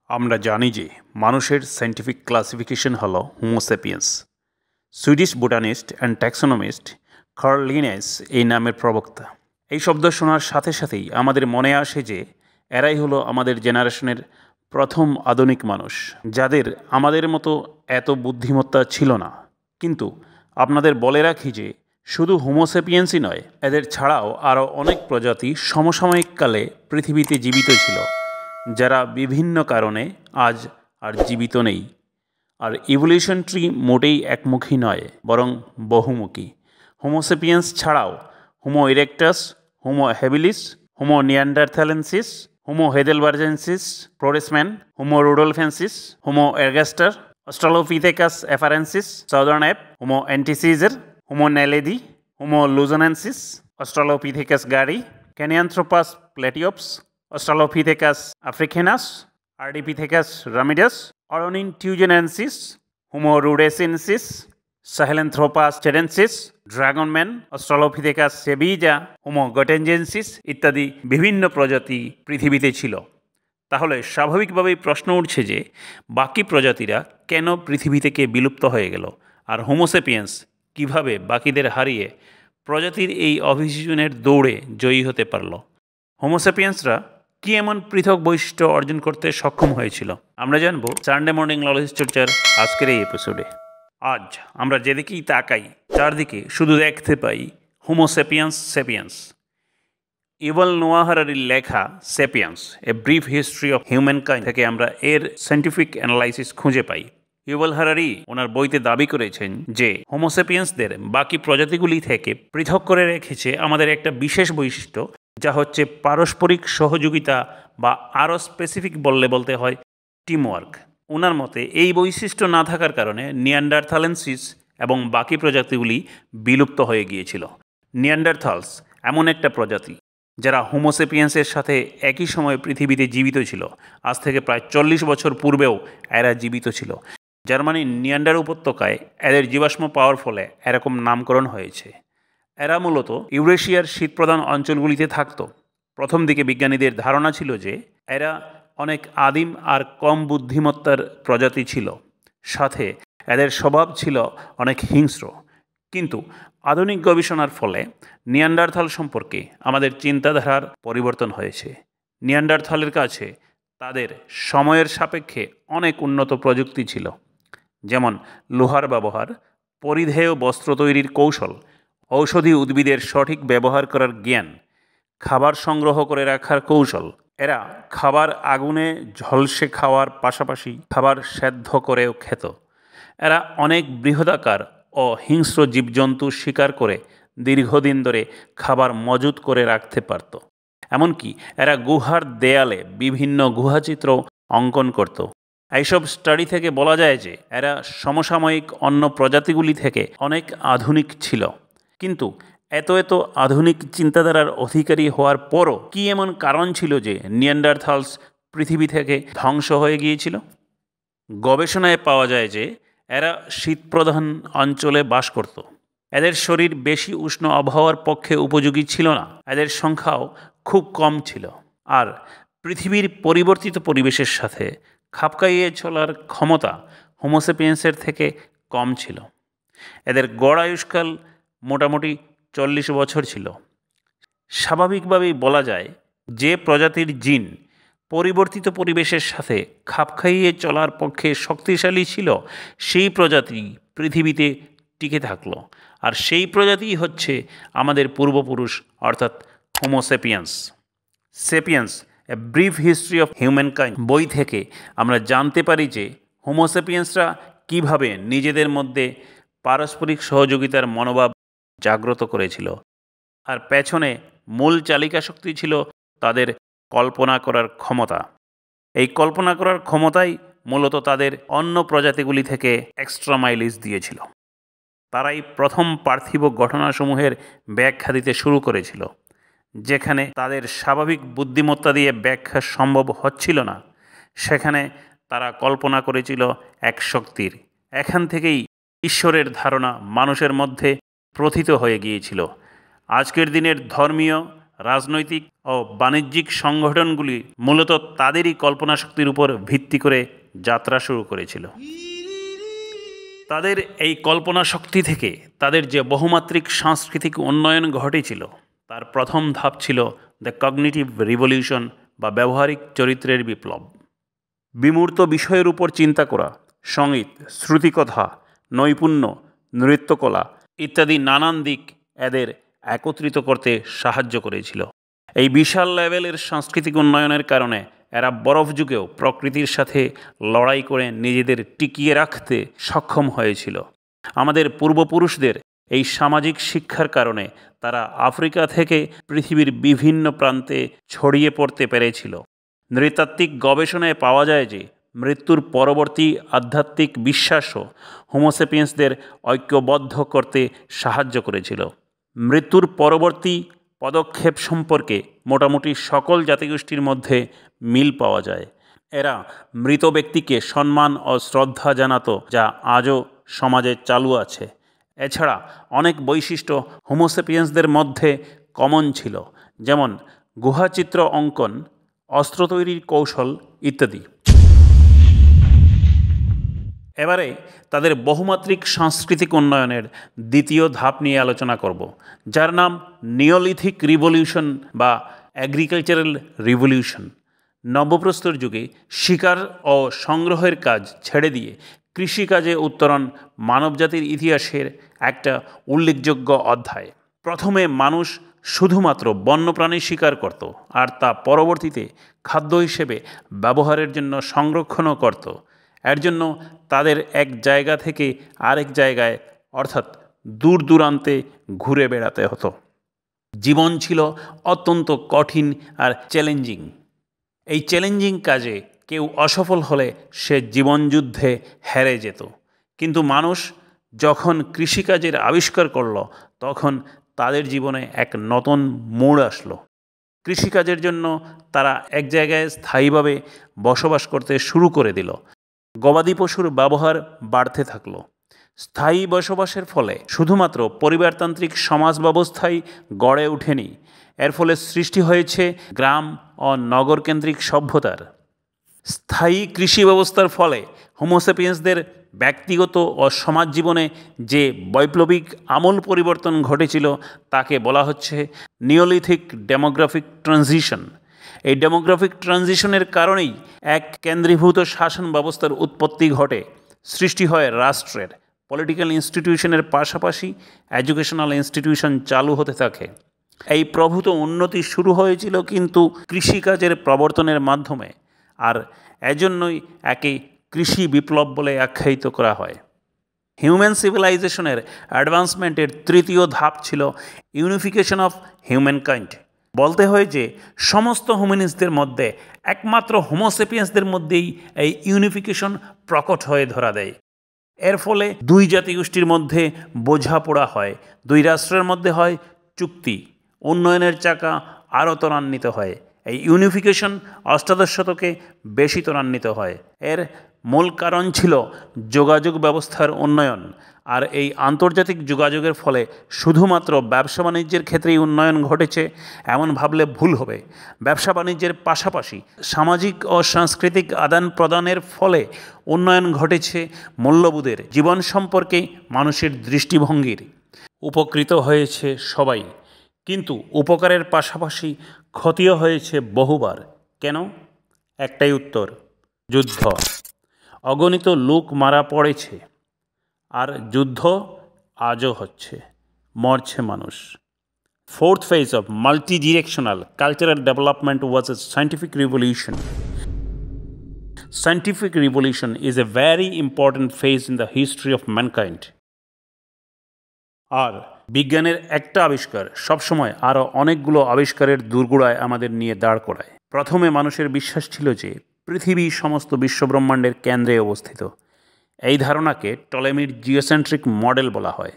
আমরা জানি যে মানুষের সায়েন্টিফিক ক্লাসিফিকেশন হলো Homo sapiens. Swedish botanist and taxonomist Carl Linnaeus এই নামের প্রবক্তা। এই শব্দ শোনার সাথে সাথেই আমাদের মনে আসে যে এরাই হলো আমাদের জেনারেশনের প্রথম আধুনিক মানুষ, যাদের আমাদের মতো এত বুদ্ধিমত্তা ছিল না। কিন্তু আপনাদের বলে রাখি যে শুধু হোমো সেপিয়েন্সই নয়, এদের ছাড়াও আরও অনেক প্রজাতি সমসাময়িককালে পৃথিবীতে জীবিত ছিল, যারা বিভিন্ন কারণে আজ আর জীবিত নেই। আর ইভলিউশন ট্রি মোটেই একমুখী নয়, বরং বহুমুখী। হোমো সেপিয়েন্স ছাড়াও Homo erectus, Homo habilis, Homo neanderthalensis, Homo heidelbergensis, Flores man, Homo rudolfensis, Homo ergaster, Australopithecus afarensis, southern ape, Homo antecessor, Homo naledi, Homo luzonensis, Australopithecus garhi, Kenyanthropus platyops, Australopithecus africanus, Ardipithecus ramidus, Orrorin tugenensis, Homo rhodesiensis, Sahelanthropus tchadensis, Dragon man, Australopithecus সেবিজা, Homo gautengensis ইত্যাদি বিভিন্ন প্রজাতি পৃথিবীতে ছিল। তাহলে স্বাভাবিকভাবেই প্রশ্ন উঠছে যে বাকি প্রজাতিরা কেন পৃথিবী থেকে বিলুপ্ত হয়ে গেল, আর হোমো সেপিয়েন্স কীভাবে বাকিদের হারিয়ে প্রজাতির এই অভিযোজনের দৌড়ে জয়ী হতে পারল। হোমো সেপিয়েন্সরা কী এমন পৃথক বৈশিষ্ট্য অর্জন করতে সক্ষম হয়েছিল, আমরা জানব সানডে মর্নিং নলেজ চর্চার আজকের এই এপিসোডে। আজ আমরা যেদিকেই তাকাই চারদিকে শুধু দেখতে পাই Homo sapiens sapiens. Yuval Noah হারারির লেখা Sapiens a brief history of humankind থেকে আমরা এর সায়েন্টিফিক অ্যানালাইসিস খুঁজে পাই। ইউভাল হারারি ওনার বইতে দাবি করেছেন যে হোমো সেপিয়েন্সদের বাকি প্রজাতিগুলি থেকে পৃথক করে রেখেছে আমাদের একটা বিশেষ বৈশিষ্ট্য, যা হচ্ছে পারস্পরিক সহযোগিতা, বা আরও স্পেসিফিক বলতে হয় টিমওয়ার্ক। ওনার মতে এই বৈশিষ্ট্য না থাকার কারণে নিয়ান্ডারথ্যালেন্সিস এবং বাকি প্রজাতিগুলি বিলুপ্ত হয়ে গিয়েছিল। নিয়ান্ডারথ্যালস এমন একটা প্রজাতি যারা হোমো সেপিয়েন্সের সাথে একই সময়ে পৃথিবীতে জীবিত ছিল। আজ থেকে প্রায় 40 বছর পূর্বেও এরা জীবিত ছিল। জার্মানির নিয়ান্ডার উপত্যকায় এদের জীবাশ্ম পাওয়ার ফলে এরকম নামকরণ হয়েছে। এরা মূলত ইউরেশিয়ার শীতপ্রধান অঞ্চলগুলিতে থাকত। প্রথম দিকে বিজ্ঞানীদের ধারণা ছিল যে এরা অনেক আদিম আর কম বুদ্ধিমত্তার প্রজাতি ছিল, সাথে এদের স্বভাব ছিল অনেক হিংস্র। কিন্তু আধুনিক গবেষণার ফলে নিয়ান্ডারথাল সম্পর্কে আমাদের চিন্তাধারার পরিবর্তন হয়েছে। নিয়ান্ডারথালের কাছে তাদের সময়ের সাপেক্ষে অনেক উন্নত প্রযুক্তি ছিল, যেমন লোহার ব্যবহার, পরিধেয় বস্ত্র তৈরির কৌশল, ঔষধি উদ্ভিদের সঠিক ব্যবহার করার জ্ঞান, খাবার সংগ্রহ করে রাখার কৌশল। এরা খাবার আগুনে ঝলসে খাওয়ার পাশাপাশি খাবার সেদ্ধ করেও খেত। এরা অনেক বৃহদাকার ও হিংস্র জীবজন্তু শিকার করে দীর্ঘদিন ধরে খাবার মজুত করে রাখতে পারত। এমনকি এরা গুহার দেয়ালে বিভিন্ন গুহাচিত্র অঙ্কন করত। এইসব স্টাডি থেকে বলা যায় যে এরা সমসাময়িক অন্য প্রজাতিগুলি থেকে অনেক আধুনিক ছিল। কিন্তু এত আধুনিক চিন্তাধারার অধিকারী হওয়ার পরও কি এমন কারণ ছিল যে নিয়ান্ডারথালস পৃথিবী থেকে ধ্বংস হয়ে গিয়েছিল? গবেষণায় পাওয়া যায় যে এরা শীতপ্রধান অঞ্চলে বাস করত। এদের শরীর বেশি উষ্ণ আবহাওয়ার পক্ষে উপযোগী ছিল না। এদের সংখ্যাও খুব কম ছিল, আর পৃথিবীর পরিবর্তিত পরিবেশের সাথে খাপ খাইয়ে চলার ক্ষমতা হোমো সেপিয়েন্সের থেকে কম ছিল। এদের গড় আয়ুষ্কাল মোটামুটি 40 বছর ছিল। স্বাভাবিকভাবেই বলা যায় যে প্রজাতির জিন পরিবর্তিত পরিবেশের সাথে খাপ খাইয়ে চলার পক্ষে শক্তিশালী ছিল, সেই প্রজাতি পৃথিবীতে টিকে থাকলো। আর সেই প্রজাতিই হচ্ছে আমাদের পূর্বপুরুষ, অর্থাৎ Homo sapiens. Sapiens a brief history of humankind বই থেকে আমরা জানতে পারি যে হোমো সেপিয়েন্সরা কীভাবে নিজেদের মধ্যে পারস্পরিক সহযোগিতার মনোভাব জাগ্রত করেছিল। আর পেছনে মূল চালিকা শক্তি ছিল তাদের কল্পনা করার ক্ষমতা। এই কল্পনা করার ক্ষমতাই মূলত তাদের অন্য প্রজাতিগুলি থেকে এক্সট্রা মাইলেজ দিয়েছিল। তারাই প্রথম পার্থিব ঘটনাসমূহের ব্যাখ্যা দিতে শুরু করেছিল, যেখানে তাদের স্বাভাবিক বুদ্ধিমত্তা দিয়ে ব্যাখ্যা সম্ভব হচ্ছিল না, সেখানে তারা কল্পনা করেছিল এক শক্তির। এখান থেকেই ঈশ্বরের ধারণা মানুষের মধ্যে প্রথিত হয়ে গিয়েছিল। আজকের দিনের ধর্মীয় রাজনৈতিক ও বাণিজ্যিক সংগঠনগুলি মূলত তাদেরই কল্পনাশক্তির উপর ভিত্তি করে যাত্রা শুরু করেছিল। তাদের এই কল্পনা শক্তি থেকে তাদের যে বহুমাত্রিক সাংস্কৃতিক উন্নয়ন ঘটেছিল তার প্রথম ধাপ ছিল দ্য কগনিটিভ রিভলিউশন বা ব্যবহারিক চরিত্রের বিপ্লব। বিমূর্ত বিষয়ের উপর চিন্তা করা, সঙ্গীত, শ্রুতিকথা, নৈপুণ্য, নৃত্যকলা ইত্যাদি নানান দিক এদের একত্রিত করতে সাহায্য করেছিল। এই বিশাল লেভেলের সাংস্কৃতিক উন্নয়নের কারণে এরা বরফ যুগেও প্রকৃতির সাথে লড়াই করে নিজেদের টিকিয়ে রাখতে সক্ষম হয়েছিল। আমাদের পূর্বপুরুষদের এই সামাজিক শিক্ষার কারণে তারা আফ্রিকা থেকে পৃথিবীর বিভিন্ন প্রান্তে ছড়িয়ে পড়তে পেরেছিল। নৃতাত্ত্বিক গবেষণায় পাওয়া যায় যে মৃত্যুর পরবর্তী আধ্যাত্মিক বিশ্বাসও হোমোসেপিয়েন্সদের ঐক্যবদ্ধ করতে সাহায্য করেছিল। মৃত্যুর পরবর্তী পদক্ষেপ সম্পর্কে মোটামুটি সকল জাতিগোষ্ঠীর মধ্যে মিল পাওয়া যায়। এরা মৃত ব্যক্তিকে সম্মান ও শ্রদ্ধা জানাতো, যা আজও সমাজে চালু আছে। এছাড়া অনেক বৈশিষ্ট্য হোমোসেপিয়েন্সদের মধ্যে কমন ছিল, যেমন গুহাচিত্র অঙ্কন, অস্ত্র তৈরির কৌশল ইত্যাদি। এবারে তাদের বহুমাত্রিক সাংস্কৃতিক উন্নয়নের দ্বিতীয় ধাপ নিয়ে আলোচনা করব, যার নাম নিওলিথিক রিভলিউশন বা অ্যাগ্রিকালচারাল রিভলিউশন। নবপ্রস্তর যুগে শিকার ও সংগ্রহের কাজ ছেড়ে দিয়ে কৃষিকাজে উত্তরণ মানবজাতির ইতিহাসের একটা উল্লেখযোগ্য অধ্যায়। প্রথমে মানুষ শুধুমাত্র বন্যপ্রাণী শিকার করত, আর তা পরবর্তীতে খাদ্য হিসেবে ব্যবহারের জন্য সংরক্ষণও করত। এর জন্য তাদের এক জায়গা থেকে আরেক জায়গায় অর্থাৎ দূর দূরান্তে ঘুরে বেড়াতে হতো। জীবন ছিল অত্যন্ত কঠিন আর চ্যালেঞ্জিং। এই চ্যালেঞ্জিং কাজে কেউ অসফল হলে সে জীবনযুদ্ধে হেরে যেত। কিন্তু মানুষ যখন কৃষিকাজের আবিষ্কার করল, তখন তাদের জীবনে এক নতুন মোড় আসলো। কৃষিকাজের জন্য তারা এক জায়গায় স্থায়ীভাবে বসবাস করতে শুরু করে দিল। গবাদি পশুর ব্যবহার বাড়তে থাকলো। স্থায়ী বসবাসের ফলে শুধুমাত্র পরিবারতান্ত্রিক সমাজ ব্যবস্থাই গড়ে ওঠেনি, এর ফলে সৃষ্টি হয়েছে গ্রাম ও নগরকেন্দ্রিক সভ্যতার। স্থায়ী কৃষি ব্যবস্থার ফলে হোমোসেপিয়েন্সদের ব্যক্তিগত ও সমাজ জীবনে যে বৈপ্লবিক আমূল পরিবর্তন ঘটেছিল তাকে বলা হচ্ছে নিওলিথিক ডেমোগ্রাফিক ট্রানজিশন। এই ডেমোগ্রাফিক ট্রানজিশনের কারণেই এক কেন্দ্রীভূত শাসন ব্যবস্থার উৎপত্তি ঘটে, সৃষ্টি হয় রাষ্ট্রের। পলিটিক্যাল ইনস্টিটিউশনের পাশাপাশি এডুকেশনাল ইনস্টিটিউশন চালু হতে থাকে। এই প্রভূত উন্নতি শুরু হয়েছিল কিন্তু কৃষিকাজের প্রবর্তনের মাধ্যমে, আর এজন্যই একে কৃষি বিপ্লব বলে আখ্যায়িত করা হয়। হিউম্যান সিভিলাইজেশনের অ্যাডভান্সমেন্টের তৃতীয় ধাপ ছিল ইউনিফিকেশন অফ হিউম্যানকাইন্ড। বলতে হয় যে সমস্ত হিউম্যানিস্টদের মধ্যে একমাত্র হোমোসেপিয়েন্সদের মধ্যেই এই ইউনিফিকেশন প্রকট হয়ে ধরা দেয়। এর ফলে দুই জাতিগোষ্ঠীর মধ্যে বোঝাপড়া হয়, দুই রাষ্ট্রের মধ্যে হয় চুক্তি, উন্নয়নের চাকা আরও ত্বরান্বিত হয়। এই ইউনিফিকেশন অষ্টাদশ শতকে বেশি ত্বরান্বিত হয়। এর মূল কারণ ছিল যোগাযোগ ব্যবস্থার উন্নয়ন, আর এই আন্তর্জাতিক যোগাযোগের ফলে শুধুমাত্র ব্যবসা বাণিজ্যের ক্ষেত্রেই উন্নয়ন ঘটেছে এমন ভাবলে ভুল হবে। ব্যবসা বাণিজ্যের পাশাপাশি সামাজিক ও সাংস্কৃতিক আদান প্রদানের ফলে উন্নয়ন ঘটেছে মূল্যবোধের, জীবন সম্পর্কে মানুষের দৃষ্টিভঙ্গির। উপকৃত হয়েছে সবাই, কিন্তু উপকারের পাশাপাশি ক্ষতিও হয়েছে বহুবার। কেন? একটাই উত্তর, যুদ্ধ। অগণিত লোক মারা পড়েছে, আর যুদ্ধ আজও হচ্ছে, মরছে মানুষ। Fourth phase of multi-directional cultural development was a scientific revolution. Scientific revolution is a very important phase in the history of mankind. আর বিজ্ঞানের একটা আবিষ্কার সবসময় আরও অনেকগুলো আবিষ্কারের দোরগোড়ায় আমাদের নিয়ে দাঁড় করায়। প্রথমে মানুষের বিশ্বাস ছিল যে পৃথিবী সমস্ত বিশ্বব্রহ্মাণ্ডের কেন্দ্রে অবস্থিত। এই ধারণাকে টলেমির জিওসেন্ট্রিক মডেল বলা হয়।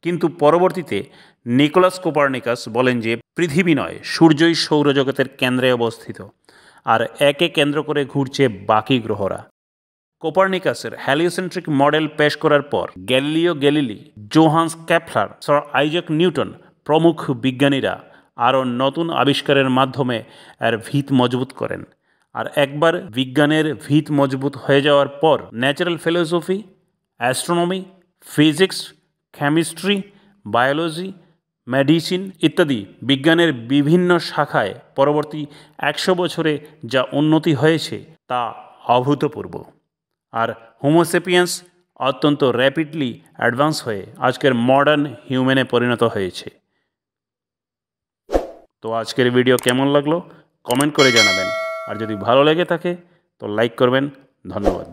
কিন্তু পরবর্তীতে নিকোলাস কোপার্নিকাস বলেন যে পৃথিবী নয়, সূর্যই সৌরজগতের কেন্দ্রে অবস্থিত, আর একে কেন্দ্র করে ঘুরছে বাকি গ্রহরা। কোপার্নিকাসের হ্যালিওসেন্ট্রিক মডেল পেশ করার পর Galileo Galilei, Johannes Kepler, sir Isaac Newton প্রমুখ বিজ্ঞানীরা আরও নতুন আবিষ্কারের মাধ্যমে এর ভিত মজবুত করেন। আর একবার বিজ্ঞানের ভিত মজবুত হয়ে যাওয়ার পর natural philosophy, astronomy, physics, chemistry, biology, medicine ইত্যাদি বিজ্ঞানের বিভিন্ন শাখায় পরবর্তী 100 বছরে যা উন্নতি হয়েছে তা অভূতপূর্ব। আর হোমোসেপিয়েন্স অত্যন্ত র্যাপিডলি অ্যাডভান্স হয়ে আজকের মডার্ন হিউম্যানে পরিণত হয়েছে। তো আজকের ভিডিও কেমন লাগলো কমেন্ট করে জানাবেন, আর যদি ভালো লেগে থাকে তো লাইক করবেন। ধন্যবাদ।